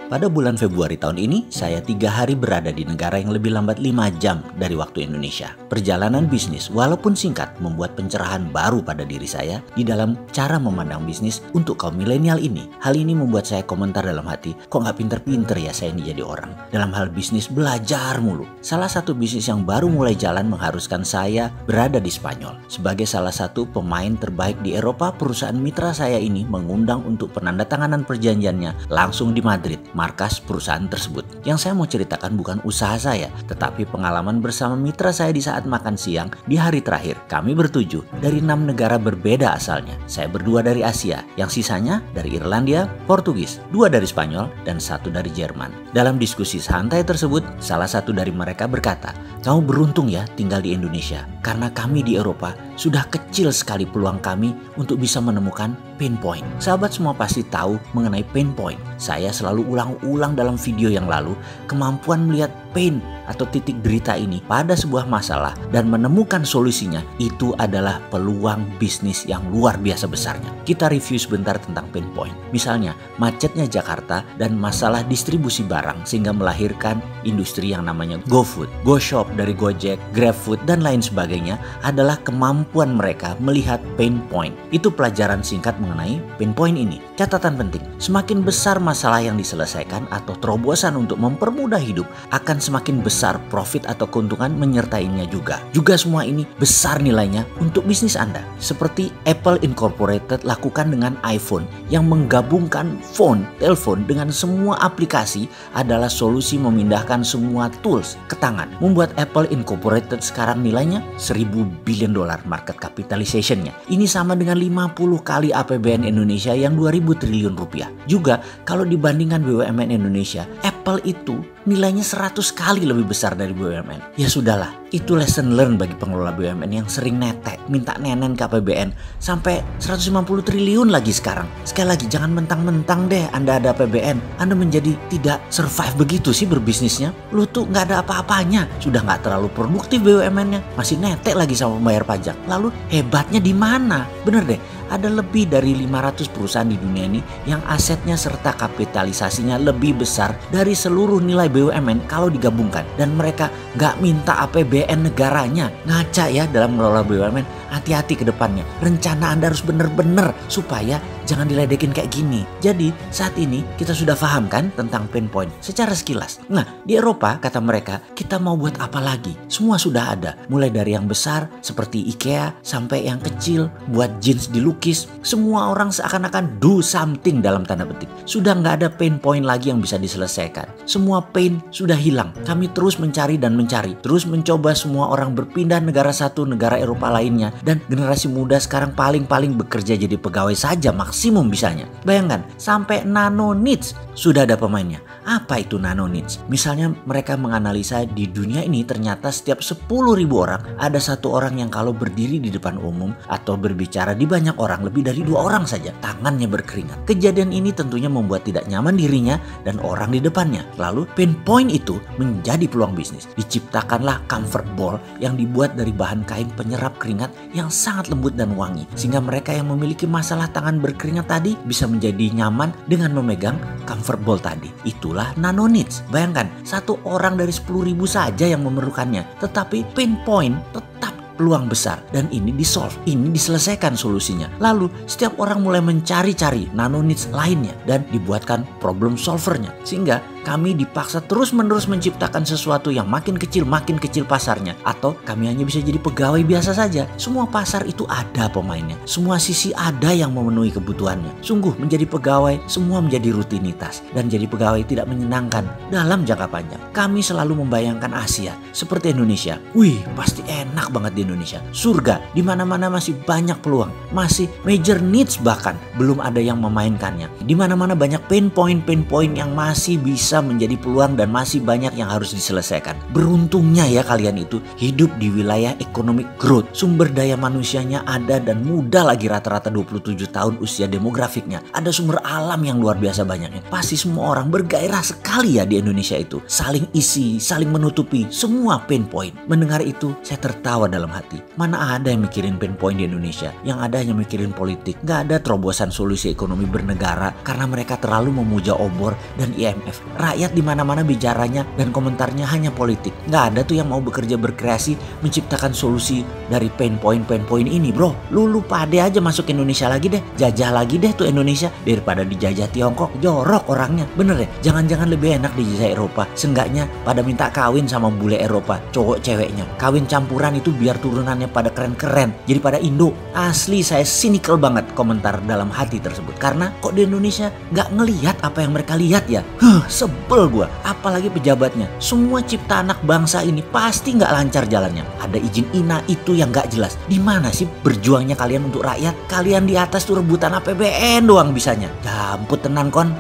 Pada bulan Februari tahun ini, saya 3 hari berada di negara yang lebih lambat 5 jam dari waktu Indonesia. Perjalanan bisnis, walaupun singkat, membuat pencerahan baru pada diri saya di dalam cara memandang bisnis untuk kaum milenial ini. Hal ini membuat saya komentar dalam hati, kok nggak pinter-pinter ya saya ini jadi orang. Dalam hal bisnis belajar mulu. Salah satu bisnis yang baru mulai jalan mengharuskan saya berada di Spanyol. Sebagai salah satu pemain terbaik di Eropa, perusahaan mitra saya ini mengundang untuk penandatanganan perjanjiannya langsung di Madrid, markas perusahaan tersebut. Yang saya mau ceritakan bukan usaha saya, tetapi pengalaman bersama mitra saya di saat makan siang di hari terakhir. Kami bertujuh dari 6 negara berbeda asalnya. Saya berdua dari Asia, yang sisanya dari Irlandia, Portugis, 2 dari Spanyol, dan 1 dari Jerman. Dalam diskusi santai tersebut, salah satu dari mereka berkata, "Kamu beruntung ya tinggal di Indonesia, karena kami di Eropa sudah kecil sekali peluang kami untuk bisa menemukan pain point." Sahabat semua pasti tahu mengenai pain point. Saya selalu ulang-ulang dalam video yang lalu, kemampuan melihat pain atau titik derita ini pada sebuah masalah dan menemukan solusinya, itu adalah peluang bisnis yang luar biasa besarnya. Kita review sebentar tentang pain point. Misalnya, macetnya Jakarta dan masalah distribusi barang sehingga melahirkan industri yang namanya GoFood, GoShop dari Gojek, GrabFood, dan lain sebagainya adalah kemampuan mereka melihat pain point. Itu pelajaran singkat mengenai pain point ini. Catatan penting, semakin besar masalah yang diselesaikan atau terobosan untuk mempermudah hidup, akan semakin besar profit atau keuntungan menyertainya juga. Juga semua ini besar nilainya untuk bisnis Anda. Seperti Apple Incorporated lakukan dengan iPhone yang menggabungkan telepon dengan semua aplikasi adalah solusi memindahkan semua tools ke tangan. Membuat Apple Incorporated sekarang nilainya $1.000 billion market capitalization-nya. Ini sama dengan 50 kali APBN Indonesia yang 2.000 triliun rupiah. Juga kalau dibandingkan BUMN Indonesia, Apple itu nilainya 100 kali lebih besar dari BUMN. Ya sudahlah, itu lesson learn bagi pengelola BUMN yang sering netek, minta nenen ke APBN sampai 150 triliun lagi sekarang. Sekali lagi, jangan mentang-mentang deh Anda ada APBN, Anda menjadi tidak survive begitu sih berbisnisnya. Lu tuh nggak ada apa-apanya, sudah nggak terlalu produktif BUMN-nya, masih netek lagi sama pembayar pajak. Lalu hebatnya di mana? Bener deh, ada lebih dari 500 perusahaan di dunia ini yang asetnya serta kapitalisasinya lebih besar dari seluruh nilai BUMN kalau digabungkan. Dan mereka nggak minta APBN negaranya. Ngaca ya dalam mengelola BUMN, hati-hati ke depannya. Rencana Anda harus bener-bener supaya jangan diledekin kayak gini. Jadi saat ini kita sudah paham kan tentang pain point secara sekilas. Nah, di Eropa kata mereka, kita mau buat apa lagi? Semua sudah ada. Mulai dari yang besar seperti IKEA sampai yang kecil buat jeans dilukis. Semua orang seakan-akan do something dalam tanda petik. Sudah nggak ada pain point lagi yang bisa diselesaikan. Semua pain sudah hilang. Kami terus mencari dan mencari. Terus mencoba semua orang berpindah negara satu negara Eropa lainnya. Dan generasi muda sekarang paling-paling bekerja jadi pegawai saja maksimum bisanya. Bayangkan, sampai nano niche sudah ada pemainnya. Apa itu nano niche? Misalnya mereka menganalisa di dunia ini ternyata setiap 10.000 orang ada 1 orang yang kalau berdiri di depan umum atau berbicara di banyak orang, lebih dari 2 orang saja tangannya berkeringat. Kejadian ini tentunya membuat tidak nyaman dirinya dan orang di depannya. Lalu pain point itu menjadi peluang bisnis. Diciptakanlah comfort ball yang dibuat dari bahan kain penyerap keringat yang sangat lembut dan wangi, sehingga mereka yang memiliki masalah tangan berkeringat tadi bisa menjadi nyaman dengan memegang comfort ball tadi. Itulah nano niche. Bayangkan, 1 orang dari 10.000 saja yang memerlukannya, tetapi pain point tetap peluang besar dan ini disolve, ini diselesaikan solusinya. Lalu setiap orang mulai mencari-cari nano niche lainnya dan dibuatkan problem solvernya, sehingga kami dipaksa terus-menerus menciptakan sesuatu yang makin kecil pasarnya, atau kami hanya bisa jadi pegawai biasa saja. Semua pasar itu ada pemainnya, semua sisi ada yang memenuhi kebutuhannya. Sungguh menjadi pegawai semua menjadi rutinitas dan jadi pegawai tidak menyenangkan dalam jangka panjang. Kami selalu membayangkan Asia seperti Indonesia. Wih, pasti enak banget di Indonesia. Surga, di mana-mana masih banyak peluang, masih major needs bahkan belum ada yang memainkannya. Di mana-mana banyak pain point yang masih bisa bisa menjadi peluang dan masih banyak yang harus diselesaikan. Beruntungnya ya kalian itu hidup di wilayah economic growth. Sumber daya manusianya ada dan muda lagi, rata-rata 27 tahun usia demografiknya. Ada sumber alam yang luar biasa banyaknya. Pasti semua orang bergairah sekali ya di Indonesia itu. Saling isi, saling menutupi semua pain point. Mendengar itu saya tertawa dalam hati. Mana ada yang mikirin pain point di Indonesia? Yang ada hanya mikirin politik. Gak ada terobosan solusi ekonomi bernegara karena mereka terlalu memuja obor dan IMF. Rakyat di mana-mana bicaranya dan komentarnya hanya politik. Nggak ada tuh yang mau bekerja berkreasi menciptakan solusi dari pain point ini, bro. Lu pade aja masuk Indonesia lagi deh, jajah lagi deh tuh Indonesia daripada dijajah Tiongkok. Jorok orangnya, bener ya. Jangan-jangan lebih enak dijajah Eropa. Seenggaknya pada minta kawin sama bule Eropa, cowok ceweknya. Kawin campuran itu biar turunannya pada keren-keren, jadi pada Indo. Asli saya cynical banget komentar dalam hati tersebut. Karena kok di Indonesia nggak ngelihat apa yang mereka lihat ya. Sebel gua. Apalagi pejabatnya. Semua cipta anak bangsa ini pasti nggak lancar jalannya. Ada izin INA itu yang nggak jelas. Di mana sih berjuangnya kalian untuk rakyat? Kalian di atas tuh rebutan APBN doang bisanya. Jamput tenan kon.